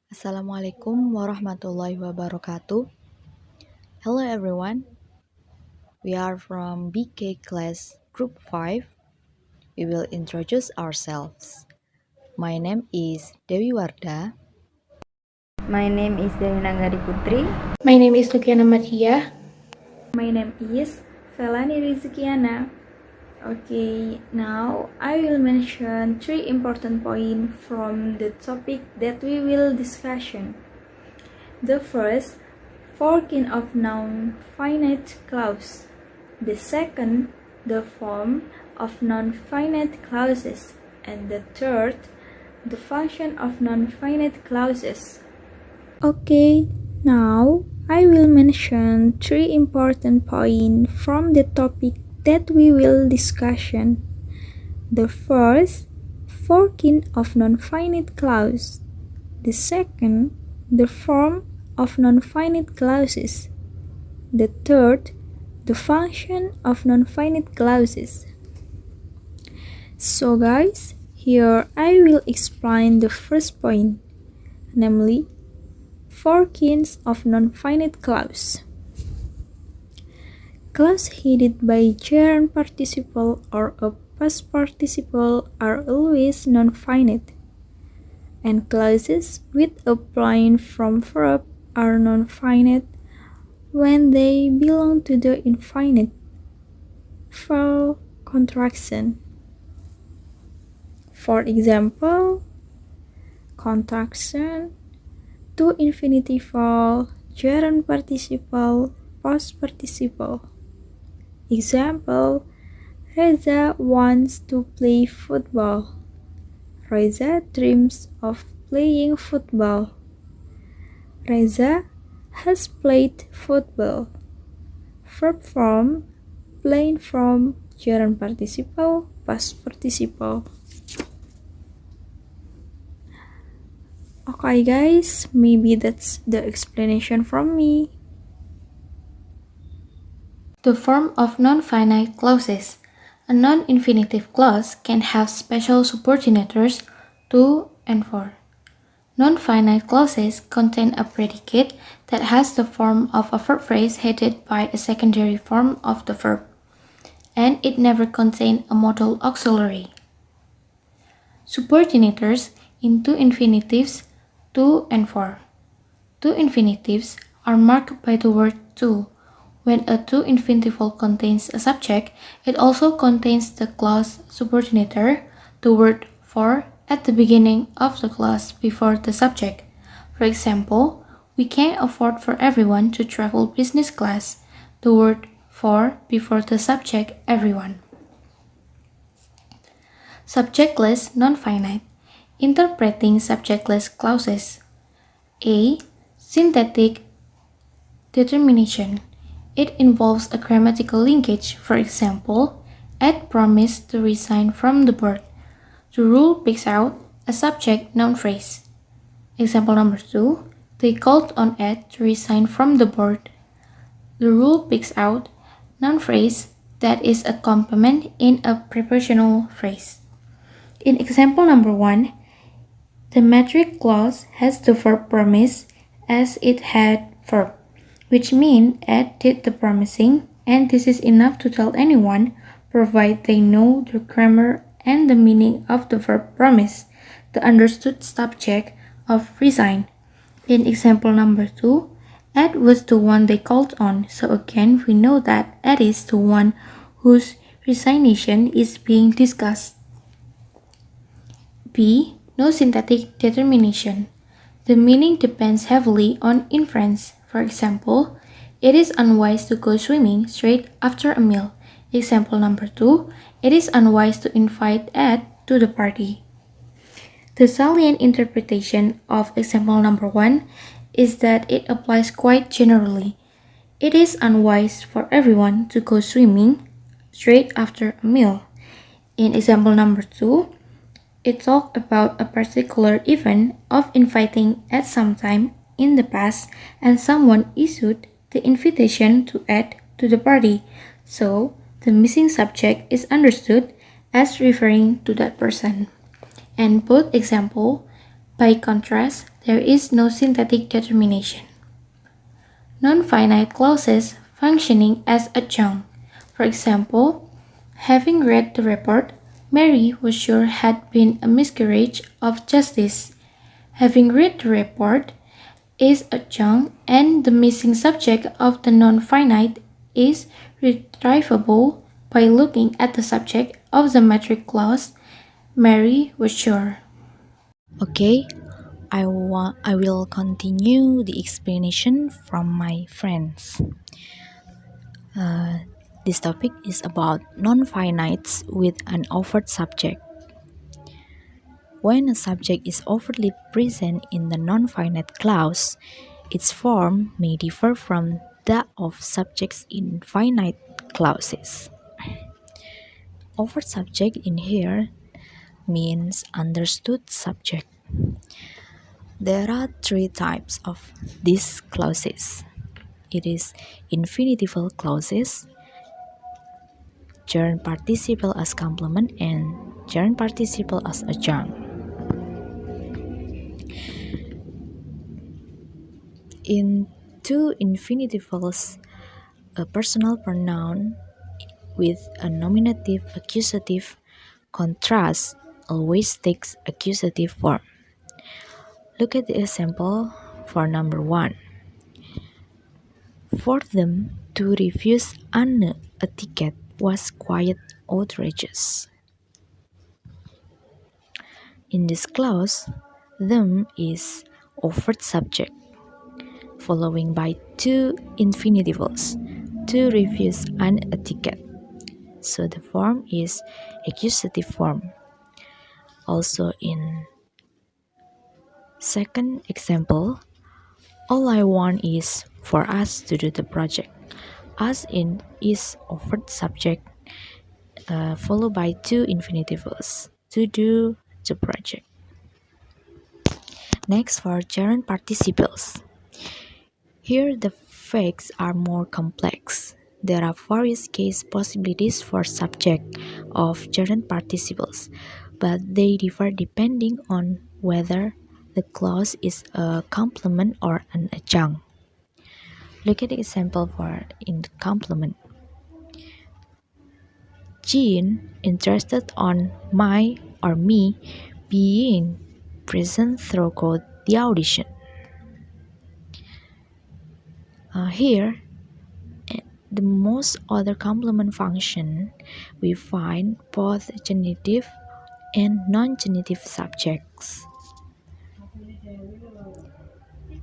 Assalamualaikum warahmatullahi wabarakatuh. Hello everyone. We are from BK class group 5. We will introduce ourselves. My name is Dewi Wardah. My name is Nanggari Putri. My name is Luqyana Mardhiyah. My name is Velany Rizqiyana. Okay, now I will mention 3 important points from the topic that we will discussion. The first, forking of non-finite clause. The second, the form of non-finite clauses. And the third, the function of non-finite clauses. Okay, now I will mention 3 important points from the topic that we will discussion. The first, forking of non-finite clause. The second, the form of non-finite clauses. The third, the function of non-finite clauses. So guys, here I will explain the first point, namely forkings of non-finite clause. Clause headed by gerund participle or a past participle are always non-finite, and clauses with a line from verb are non-finite when they belong to the infinite verb contraction. For example, contraction to infinitival, gerund participle, past participle. Example, Reza wants to play football. Reza dreams of playing football. Reza has played football. Verb form, playing from, gerund participle, past participle. Okay guys, maybe that's the explanation from me. The form of non-finite clauses. A non-infinitive clause can have special subordinators to and for. Non-finite clauses contain a predicate that has the form of a verb phrase headed by a secondary form of the verb, and it never contains a modal auxiliary. Subordinators in two infinitives, to and for. Two infinitives are marked by the word to. When a to infinitival contains a subject, it also contains the clause subordinator, the word for, at the beginning of the clause before the subject. For example, we can't afford for everyone to travel business class, the word for before the subject everyone. Subjectless non-finite. Interpreting subjectless clauses. A. Synthetic determination. It involves a grammatical linkage. For example, Ed promised to resign from the board. The rule picks out a subject noun phrase. Example number 2. They called on Ed to resign from the board. The rule picks out noun phrase that is a complement in a prepositional phrase. In example number 1, the metric clause has the verb promise as it had verb, which means Ed did the promising, and this is enough to tell anyone, provided they know the grammar and the meaning of the verb promise, the understood subject of resign. In example number 2, Ed was the one they called on, so again we know that Ed is the one whose resignation is being discussed. B. No synthetic determination. The meaning depends heavily on inference. For example, it is unwise to go swimming straight after a meal. Example number 2, it is unwise to invite Ed to the party. The salient interpretation of example number 1 is that it applies quite generally. It is unwise for everyone to go swimming straight after a meal. In example number 2, it talked about a particular event of inviting at some time in the past, and someone issued the invitation to add to the party, so the missing subject is understood as referring to that person. And both examples, by contrast, there is no synthetic determination. Non-finite clauses functioning as adjunct. For example, having read the report, Mary was sure had been a miscarriage of justice. Having read the report is adjunct and the missing subject of the non-finite is retrievable by looking at the subject of the metric clause, Mary was sure. Okay, I will continue the explanation from my friends. This topic is about non-finites with an overt subject. When a subject is overtly present in the non-finite clause, its form may differ from that of subjects in finite clauses. Overt subject in here means understood subject. There are three types of these clauses. It is infinitival clauses, gerund participle as complement, and gerund participle as adjunct. In two infinitivals, a personal pronoun with a nominative accusative contrast always takes accusative form. Look at the example for number 1. For them to refuse Anne a ticket was quite outrageous. In this clause, them is overt subject, following by two infinitivals, to refuse Anne a ticket. So the form is accusative form. Also in second example, all I want is for us to do the project. Us in is overt subject, followed by two infinitivals, to do the project. Next for gerund participles. Here the facts are more complex. There are various case possibilities for subject of gerund participles, but they differ depending on whether the clause is a complement or an adjunct. Look at the example for in complement. Jean interested on my or me being present throughout the audition. Here, the most other complement function, we find both genitive and non-genitive subjects.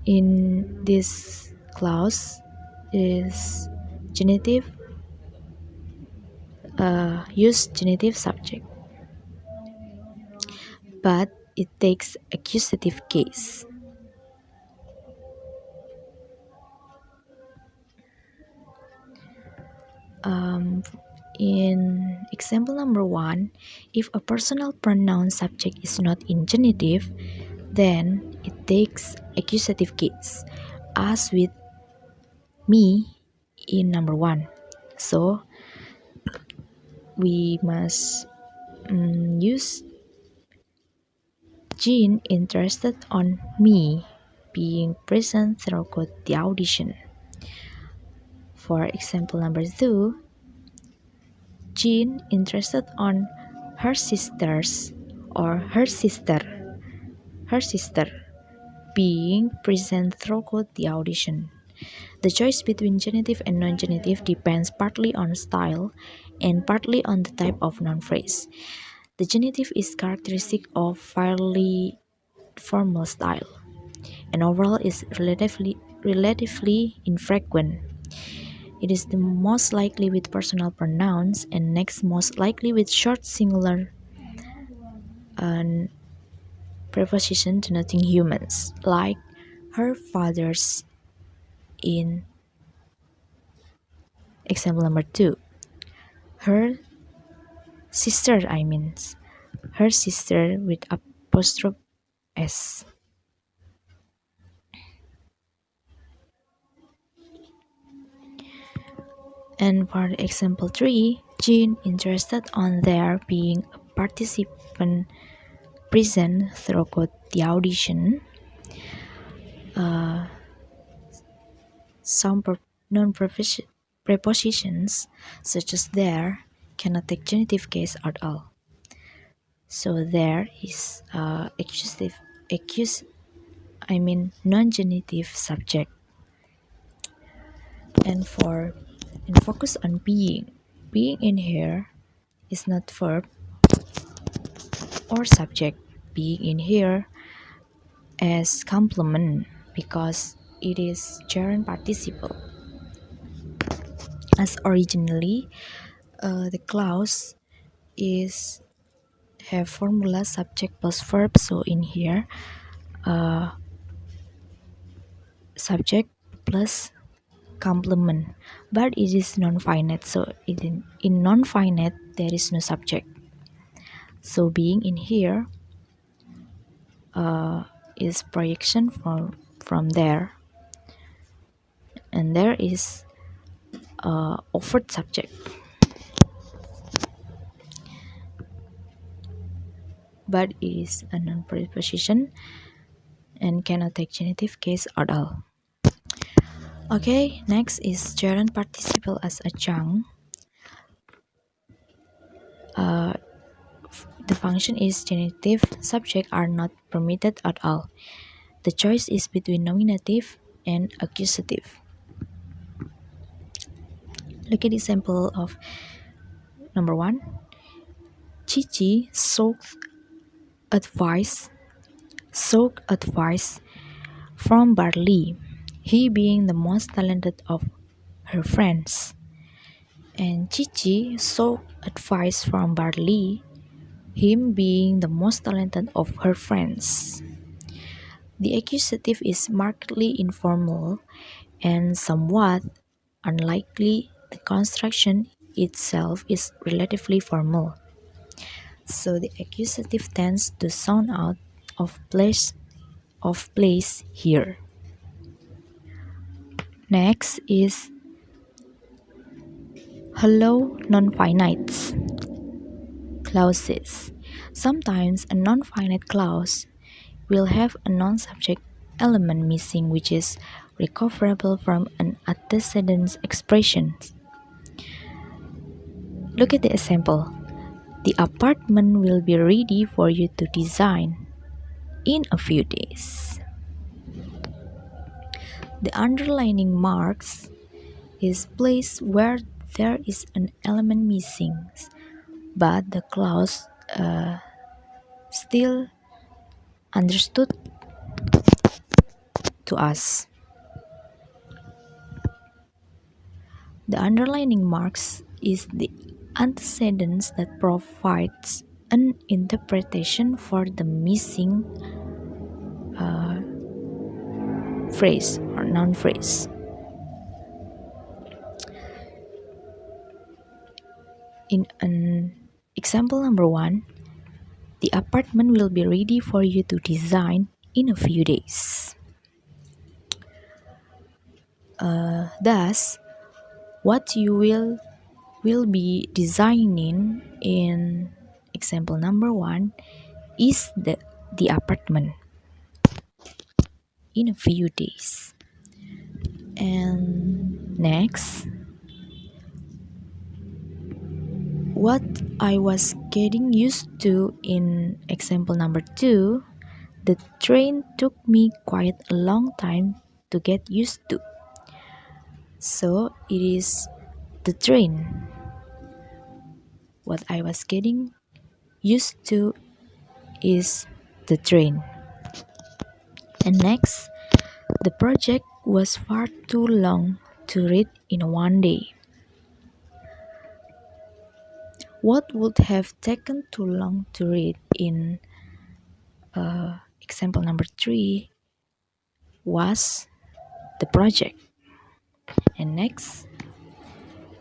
In this clause is genitive, use genitive subject, but it takes accusative case. In example number 1, if a personal pronoun subject is not in genitive, then it takes accusative case, as with me in number 1. So we must use Jean interested on me being present throughout the audition. For example number 2, Jean interested on her sisters or her sister being present throughout the audition. The choice between genitive and non-genitive depends partly on style and partly on the type of noun phrase. The genitive is characteristic of fairly formal style, and overall is relatively infrequent. It is the most likely with personal pronouns and next most likely with short singular and preposition denoting humans, like her father's in example number 2. Her sister, her sister with apostrophe s. And for example 3, Jean interested on there being a participant present throughout the audition. Some prepositions, such as there, cannot take genitive case at all. So there is non-genitive subject. And focus on being. Being in here is not verb or subject. Being in here as complement because it is gerund participle. As originally, the clause is have formula subject plus verb. So in here, subject plus complement. But it is non-finite. So in non-finite, there is no subject. So being in here is projection from there, and there is offered subject, but it is a non-preposition and cannot take genitive case at all. Okay, next is gerund participle as adjunct. The function is genitive subject are not permitted at all. The choice is between nominative and accusative. Look at the example of number 1. Chichi sought advice from Barley, he being the most talented of her friends. And Chichi sought advice from Barley, him being the most talented of her friends. The accusative is markedly informal and somewhat unlikely. The construction itself is relatively formal. So the accusative tends to sound out of place here. Next is hello non-finite clauses. Sometimes a non-finite clause will have a non-subject element missing, which is recoverable from an antecedent expression. Look at the example. The apartment will be ready for you to design in a few days. The underlining marks is placed where there is an element missing, but the clause still understood to us. The underlining marks is the antecedents that provides an interpretation for the missing phrase or noun phrase. In an example number 1, the apartment will be ready for you to design in a few days. Thus, what you will be designing in example number 1 is the apartment in a few days. And next, what I was getting used to in example number 2, the train took me quite a long time to get used to. So it is the train. What I was getting used to is the train. And next, the project was far too long to read in one day. What would have taken too long to read in example number 3 was the project. And next,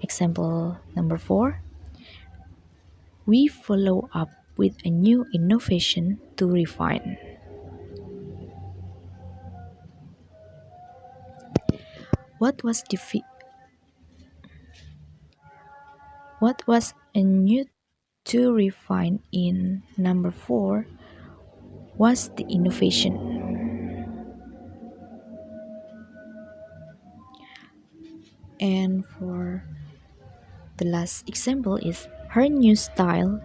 example number 4, we follow up with a new innovation to refine. What was a new to refine in number 4 was the innovation. And for the last example is her new style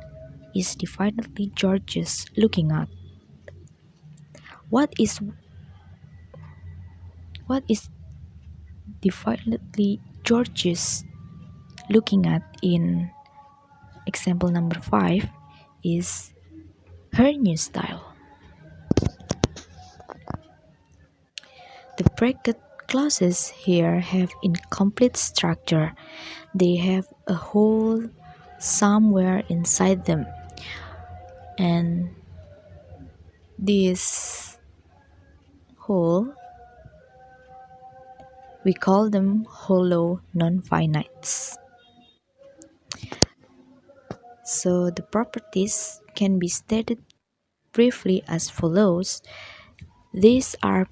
is definitely gorgeous looking at. What is what is definitely gorgeous looking at in example number 5 is her new style. The bracket clauses here have incomplete structure. They have a hole somewhere inside them. And this hole, we call them hollow non-finites. So the properties can be stated briefly as follows. These are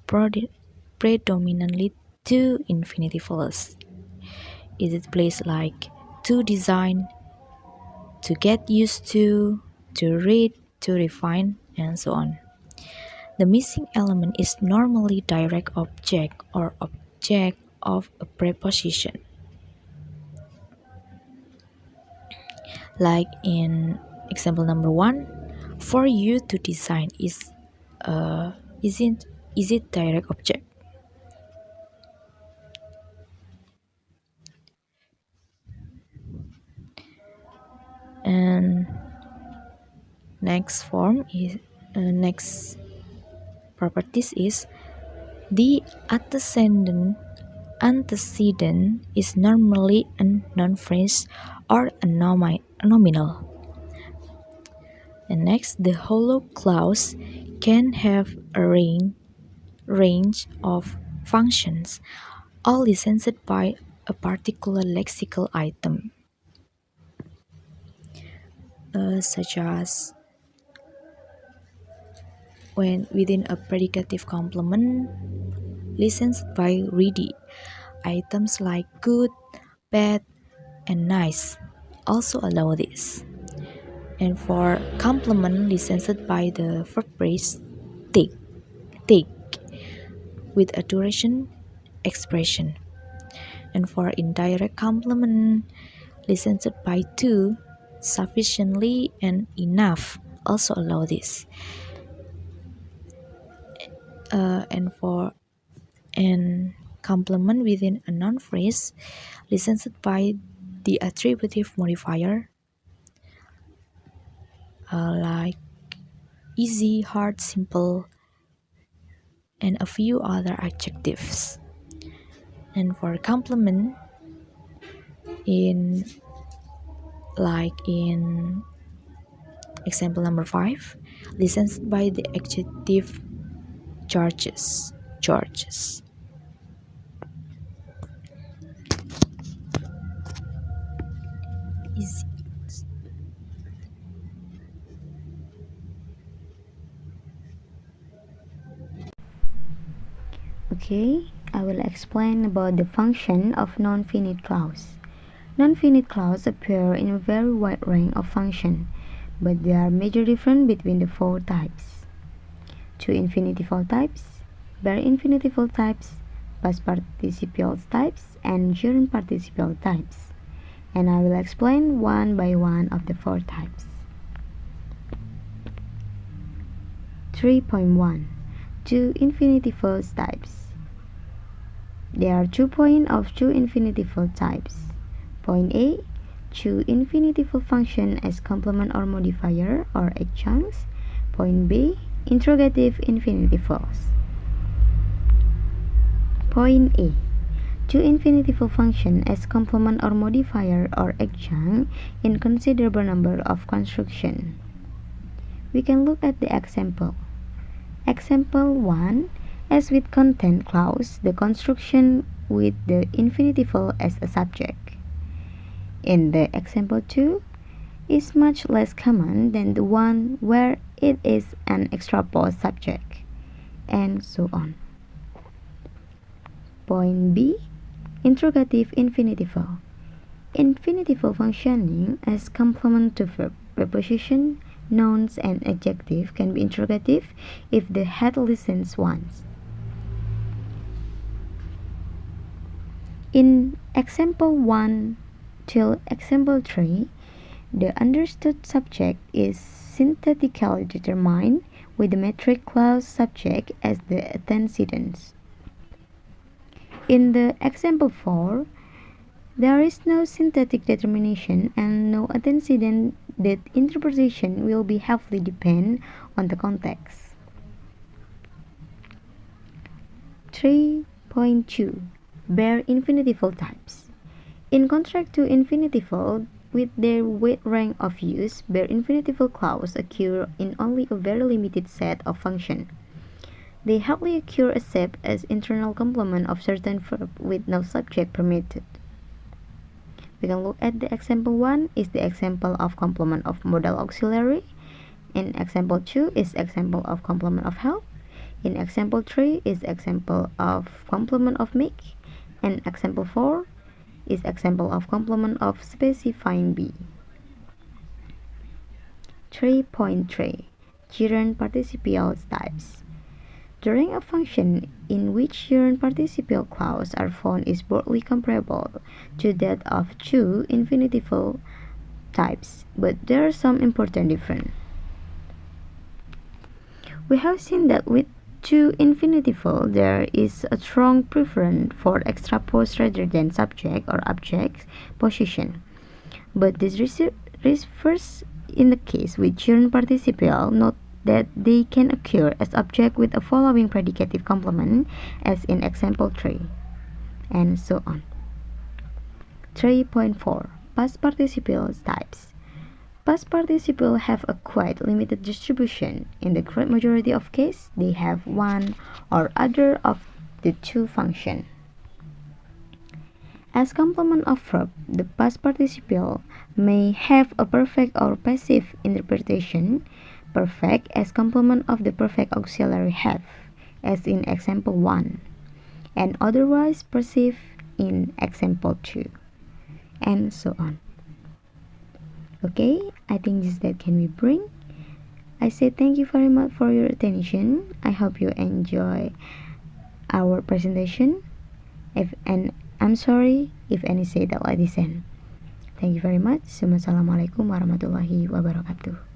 predominantly two infinitivals. Is it placed like to design, to get used to read, to refine, and so on. The missing element is normally direct object or object of a preposition. Like in example number 1, for you to design is it direct object. And next properties is the antecedent is normally a non-phrase or a nominal. And next, the hollow clause can have a range of functions, all licensed by a particular lexical item, such as when within a predicative complement licensed by ready. Items like good, bad, and nice also allow this. And for complement licensed by the verb phrase take with a duration expression. And for indirect complement licensed by to, sufficiently, and enough also allow this. And complement within a noun phrase licensed by the attributive modifier like easy, hard, simple, and a few other adjectives. And for complement in example number 5, licensed by the adjective charges. Easy. Okay, I will explain about the function of non-finite clause. Non-finite clause appear in a very wide range of function, but there are major difference between the four types. Two infinitival types, bare infinitival types, past participial types, and gerund participial types. And I will explain one by one of the four types. 3.1 Two infinitival types. There are 2 points of two infinitival types. Point A, two infinitival function as complement or modifier or adjuncts. Point B, interrogative infinitivals. Point A, two infinitival function as complement or modifier or adjunct in considerable number of construction. We can look at the example. Example 1, as with content clause, the construction with the infinitive as a subject. In the example 2, is much less common than the one where it is an extrapolar subject, and so on. Point B, interrogative infinitival. Infinitival functioning as complement to verb, preposition, nouns, and adjective can be interrogative if the head listens once. In example 1 till example 3, the understood subject is synthetically determined with the metric clause subject as the antecedent. In the example 4, there is no synthetic determination and no antecedent. That interpretation will be heavily depend on the context. 3.2 Bare infinitive types. In contrast to infinitive with their wide range of use, bare infinitive clauses occur in only a very limited set of functions. They hardly occur except as internal complement of certain verbs with no subject permitted. We can look at the example 1 is the example of complement of modal auxiliary. In example 2 is example of complement of help. In example 3 is example of complement of make. And example 4 is example of complement of specifying be. 3.3 Gerund participial types. During a function in which gerund participial clauses are found is broadly comparable to that of two infinitive types, but there are some important differences. We have seen that with two infinitive there is a strong preference for extra post rather than subject or object position. But this refers in the case with gerund participial, note that they can occur as object with a following predicative complement as in example 3, and so on. 3.4 Past participial types. Past participial have a quite limited distribution. In the great majority of cases, they have one or other of the two functions. As complement of verb, the past participial may have a perfect or passive interpretation. Perfect as complement of the perfect auxiliary have, as in example 1, and otherwise passive in example 2, and so on. Okay, I think this that can we bring. I say thank you very much for your attention. I hope you enjoy our presentation. And I'm sorry if any say that I listen. Thank you very much. Assalamualaikum warahmatullahi wabarakatuh.